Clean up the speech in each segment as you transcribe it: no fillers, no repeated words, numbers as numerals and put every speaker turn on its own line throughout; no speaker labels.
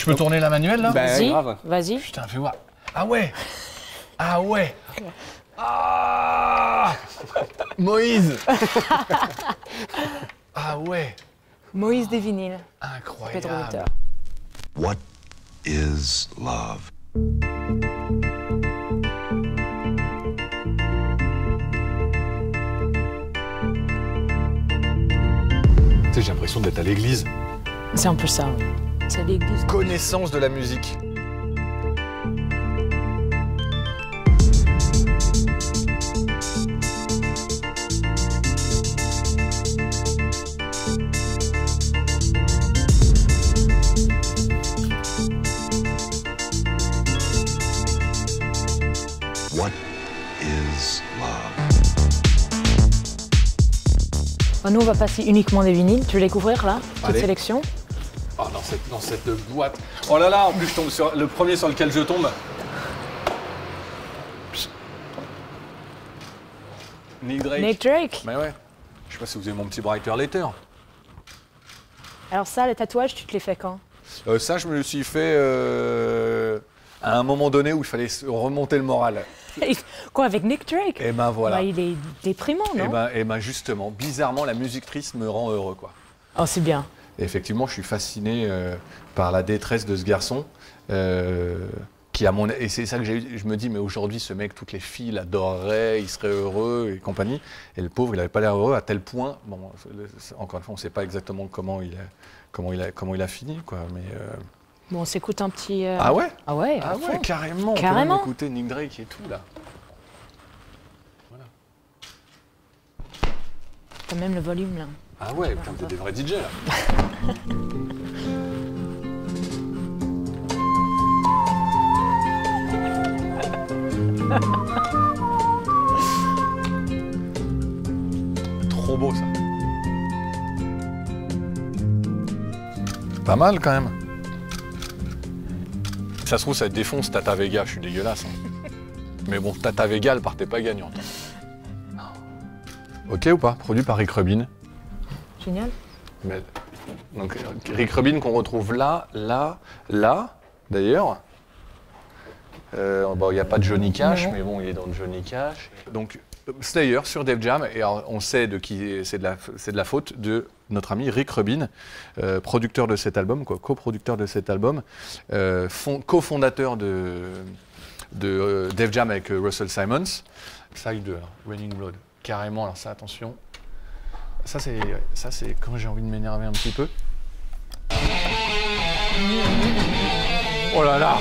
Je peux tourner la manuelle là?
Vas-y,
grave.
vas-y.
Putain, fais voir. Ah ouais! Ah ouais! Ah! Moïse! Ah ouais!
Moïse des vinyles. Pedro
Incroyable!
Winter.
What is love?
Tu sais, j'ai l'impression d'être à l'église.
C'est un peu ça, oui. C'est l'église.
Connaissance de la musique.
What is love?
Nous, on va passer uniquement des vinyles. Tu veux les couvrir là? Toute
Allez.
sélection.
Oh, dans cette boîte. Oh là là, en plus je tombe sur le premier sur lequel je tombe. Nick Drake.
Nick Drake.
Mais ouais. Je sais pas si vous avez mon petit Brighter Later.
Alors ça, les tatouages, tu te les fais quand?
Ça, je me le suis fait à un moment donné où il fallait remonter le moral.
Quoi, avec Nick Drake?
Et ben voilà.
Bah, il est déprimant, non?
Et ben justement, bizarrement, la musique triste me rend heureux, quoi.
Oh, c'est bien.
Et effectivement, je suis fasciné par la détresse de ce garçon. Qui et c'est ça que je me dis, mais aujourd'hui, ce mec, toutes les filles l'adoreraient, il serait heureux et compagnie. Et le pauvre, il n'avait pas l'air heureux à tel point. Bon, encore une fois, on ne sait pas exactement comment il a fini, quoi. Mais
Bon, on s'écoute un petit...
ah ouais,
Ah ouais, à
ah ouais,
fond.
carrément. On peut
Carrément.
même écouter Nick Drake et tout là. Voilà.
T'as même le volume là.
Ah ouais, putain, vous êtes des vrais DJ là. Trop beau ça. Pas mal quand même. Ça se trouve, ça défonce Tata Vega, je suis dégueulasse. Hein. Mais bon, Tata Vega, elle partait pas gagnante. Ok ou pas? Produit par Rick Rubin.
Génial.
Mais, donc Rick Rubin qu'on retrouve là, d'ailleurs. Bon, il n'y a pas de Johnny Cash, mais bon, il est dans Johnny Cash. Donc Slayer sur Def Jam, et alors, on sait de qui c'est de la faute de notre ami Rick Rubin, producteur de cet album, coproducteur de cet album, cofondateur de Def Jam avec Russell Simons. Side 2, Raining Blood, carrément. Alors ça, attention. Ça c'est quand j'ai envie de m'énerver un petit peu. Oh là là!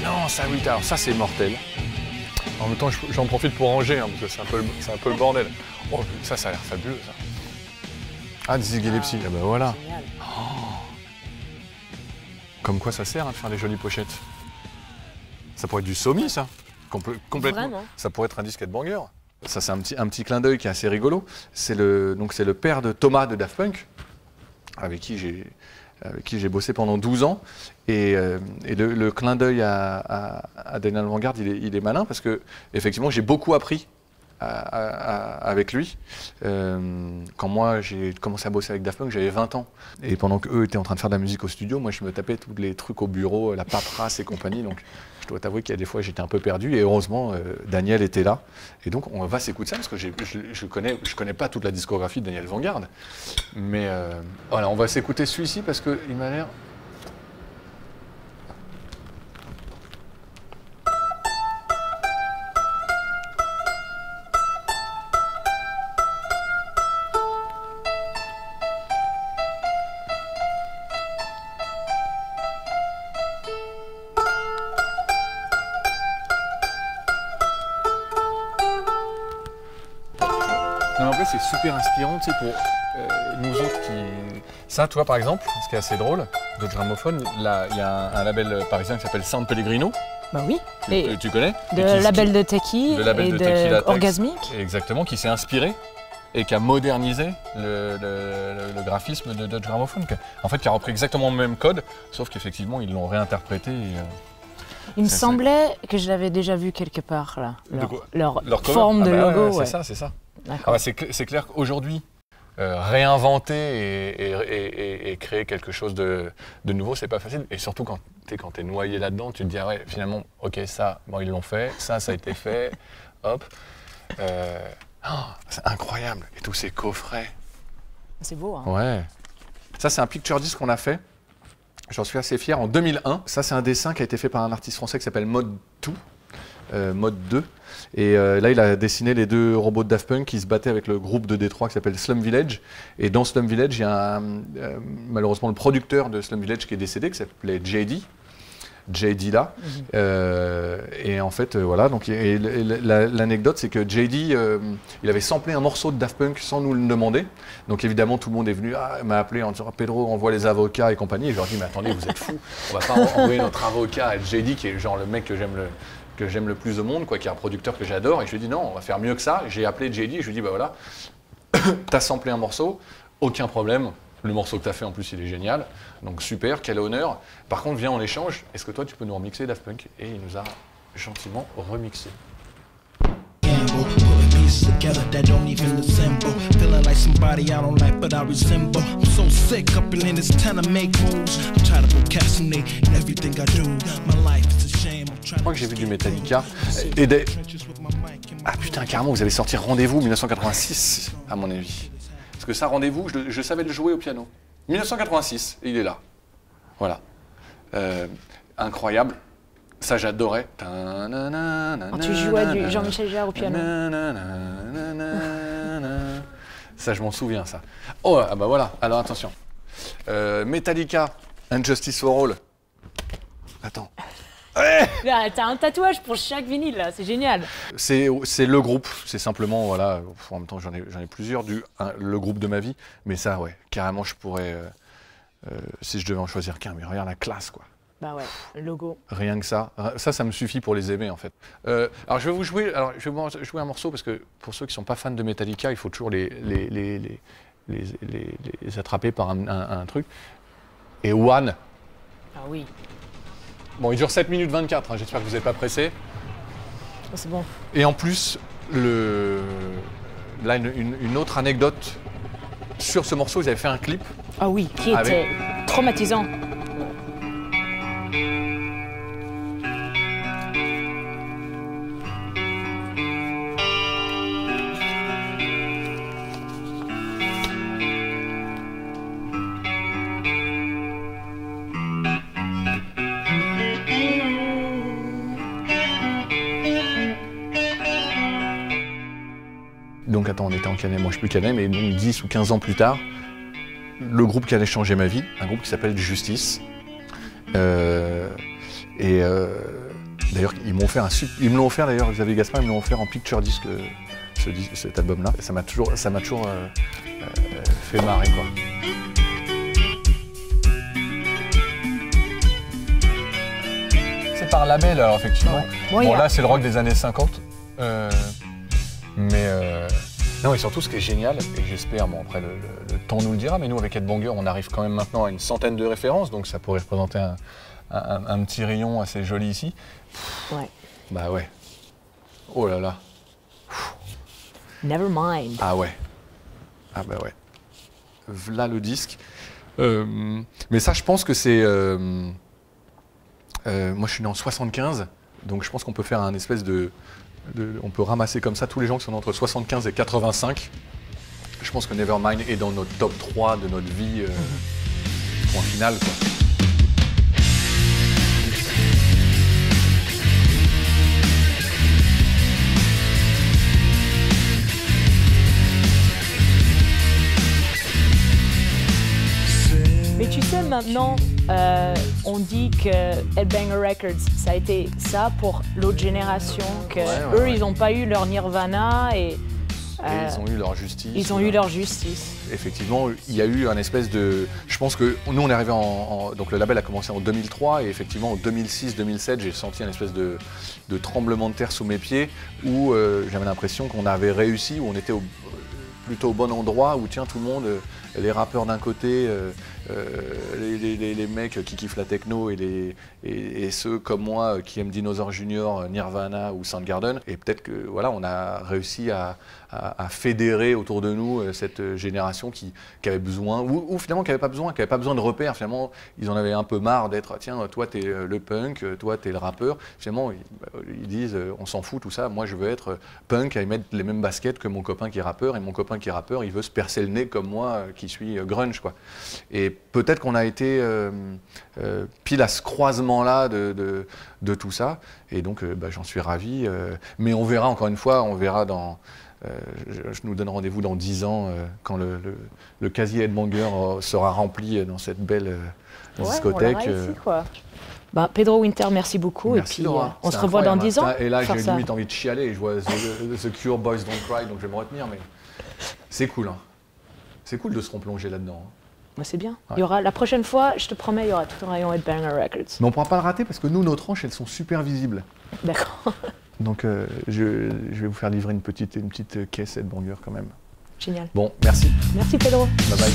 Non, ça oui, alors ça c'est mortel. En même temps, j'en profite pour ranger, hein, parce que c'est un peu le bordel. Oh, ça a l'air fabuleux, ça. Ah, Dizzy Gillespie, ah bah voilà.
Génial.
Comme quoi ça sert de faire des jolies pochettes. Ça pourrait être du Somi, ça. Complètement.
Vraiment.
Ça pourrait être un disque headbanger. Ça, c'est un petit clin d'œil qui est assez rigolo. C'est le père de Thomas de Daft Punk, avec qui j'ai bossé pendant 12 ans. Et le clin d'œil à Daniel Vanguard, il est malin parce que effectivement, j'ai beaucoup appris avec lui. Quand moi, j'ai commencé à bosser avec Daft Punk, j'avais 20 ans. Et pendant qu'eux étaient en train de faire de la musique au studio, moi, je me tapais tous les trucs au bureau, la paperasse et compagnie. Donc, je dois t'avouer qu'il y a des fois, j'étais un peu perdu. Et heureusement, Daniel était là. Et donc, on va s'écouter ça parce que je connais pas toute la discographie de Daniel Vanguard. Mais voilà, on va s'écouter celui-ci parce qu'il m'a l'air... Non, mais en fait, c'est super inspirant, tu sais, pour nous autres qui... Ça, tu vois, par exemple, ce qui est assez drôle, de gramophone, là, il y a un label parisien qui s'appelle Sound Pellegrino.
Bah oui.
Tu connais?
De label de Techie et
Tequila
de
Tex.
Orgasmique.
Exactement, qui s'est inspiré et qui a modernisé le graphisme de Dutch Gramophone. En fait, qui a repris exactement le même code, sauf qu'effectivement, ils l'ont réinterprété.
Il me semblait que je l'avais déjà vu quelque part, là. Leur
cover.
forme de logo.
Ouais. C'est ça.
D'accord.
C'est clair qu'aujourd'hui, réinventer et créer quelque chose de nouveau, c'est pas facile. Et surtout quand t'es noyé là-dedans, tu te dis, ah ouais, finalement, ok, ça, bon, ils l'ont fait, ça a été fait, hop. C'est incroyable. Et tous ces coffrets.
C'est beau, hein.
Ouais. Ça, c'est un picture disc qu'on a fait. J'en suis assez fier, en 2001. Ça, c'est un dessin qui a été fait par un artiste français qui s'appelle Mode 2. Et là, il a dessiné les deux robots de Daft Punk qui se battaient avec le groupe de Détroit qui s'appelle Slum Village. Et dans Slum Village, il y a malheureusement le producteur de Slum Village qui est décédé, qui s'appelait JD là. Et en fait, voilà. Donc, l'anecdote, c'est que JD, il avait samplé un morceau de Daft Punk sans nous le demander. Donc évidemment, tout le monde est venu, m'a appelé en disant Pedro, envoie les avocats et compagnie. Et je leur ai dit, mais attendez, vous êtes fous. On va pas envoyer notre avocat à JD, qui est genre le mec que j'aime le plus au monde, quoi, qui est un producteur que j'adore. Et je lui ai dit, non, on va faire mieux que ça. J'ai appelé JD et je lui ai dit, bah voilà, t'as samplé un morceau, aucun problème. Le morceau que tu as fait, en plus, il est génial. Donc, super, quel honneur. Par contre, viens en échange. Est-ce que toi, tu peux nous remixer Daft Punk? Et il nous a gentiment remixé. Je crois que j'ai vu du Metallica. Ah putain, carrément, vous avez sorti Rendez-vous 1986, à mon avis. Parce que ça, Rendez-vous, je savais le jouer au piano. 1986, et il est là. Voilà. Incroyable. Ça, j'adorais.
Tu jouais du Jean-Michel Jarre au piano.
Ça, je m'en souviens, ça. Oh, ah bah voilà. Alors, attention. Metallica, Injustice for All. Attends.
Là, t'as un tatouage pour chaque vinyle, là, c'est génial.
C'est le groupe, c'est simplement, voilà, en même temps j'en ai plusieurs, le groupe de ma vie, mais ça, ouais, carrément je pourrais, si je devais en choisir qu'un, mais regarde la classe, quoi.
Bah ouais, le logo.
Rien que ça me suffit pour les aimer, en fait. Alors je vais vous jouer un morceau, parce que pour ceux qui ne sont pas fans de Metallica, il faut toujours les attraper par un truc. Et One.
Ah oui.
Bon, il dure 7 minutes 24, hein, j'espère que vous n'êtes pas pressés.
Oh, c'est bon.
Et en plus, là, une autre anecdote sur ce morceau, ils avaient fait un clip.
Ah oui, qui était traumatisant.
Donc attends, on était en Canet, moi je suis plus Canet, mais donc 10 ou 15 ans plus tard, le groupe qui allait changer ma vie, un groupe qui s'appelle Justice. D'ailleurs, ils me l'ont offert d'ailleurs, Xavier Gaspard, ils me l'ont offert en picture disc, cet album-là. Ça m'a toujours fait marrer, quoi. C'est par label, alors effectivement.
Ouais.
Bon, là, c'est le rock des années 50. Non, et surtout, ce qui est génial, et j'espère, bon, après le temps nous le dira, mais nous, avec Ed Banger, on arrive quand même maintenant à une centaine de références, donc ça pourrait représenter un petit rayon assez joli ici.
Ouais.
Bah ouais. Oh là là.
Never mind.
Ah ouais. Ah bah ouais. V'là le disque. Mais ça, je pense que c'est... moi, je suis né en 75, donc je pense qu'on peut faire un espèce on peut ramasser comme ça tous les gens qui sont entre 75 et 85. Je pense que Nevermind est dans notre top 3 de notre vie, point final, quoi.
Mais tu sais, maintenant, on dit que Headbanger Records, ça a été ça pour l'autre génération, que eux, ils n'ont pas eu leur Nirvana et
ils ont eu leur justice.
Ils ont eu leur justice.
Effectivement, il y a eu un espèce de... Je pense que nous, on est arrivé donc le label a commencé en 2003 et effectivement, en 2006-2007, j'ai senti un espèce de tremblement de terre sous mes pieds où j'avais l'impression qu'on avait réussi, où on était plutôt au bon endroit où tiens tout le monde, les rappeurs d'un côté, les mecs qui kiffent la techno et ceux comme moi qui aiment Dinosaur Junior, Nirvana ou Soundgarden. Et peut-être que voilà, on a réussi à fédérer autour de nous cette génération qui avait besoin, ou finalement qui n'avait pas besoin de repères. Finalement, ils en avaient un peu marre d'être tiens, toi t'es le punk, toi t'es le rappeur. Finalement, ils disent on s'en fout tout ça. Moi, je veux être punk, à y mettre les mêmes baskets que mon copain qui est rappeur, et mon copain qui est rappeur, il veut se percer le nez comme moi qui suis grunge, quoi. Et peut-être qu'on a été pile à ce croisement-là de tout ça, et donc j'en suis ravi. Mais on verra encore une fois, on verra dans. Je nous donne rendez-vous dans 10 ans quand le casier Headbanger sera rempli dans cette belle discothèque.
On l'aura ici, quoi. Pedro Winter, merci beaucoup.
Merci,
et puis
Laura.
on se revoit dans 10 ans.
Et là, j'ai limite envie de chialer. Et je vois The Cure, Boys Don't Cry, donc je vais me retenir. Mais c'est cool. Hein. C'est cool de se replonger là-dedans. Hein.
Moi, c'est bien.
Ouais.
Il y aura, la prochaine fois, je te promets, il y aura tout un rayon Headbanger Records.
Mais on ne pourra pas le rater parce que nous, nos tranches, elles sont super visibles.
D'accord.
Donc je vais vous faire livrer une petite caisse Headbanger quand même.
Génial.
Bon, merci.
Merci Pedro.
Bye bye.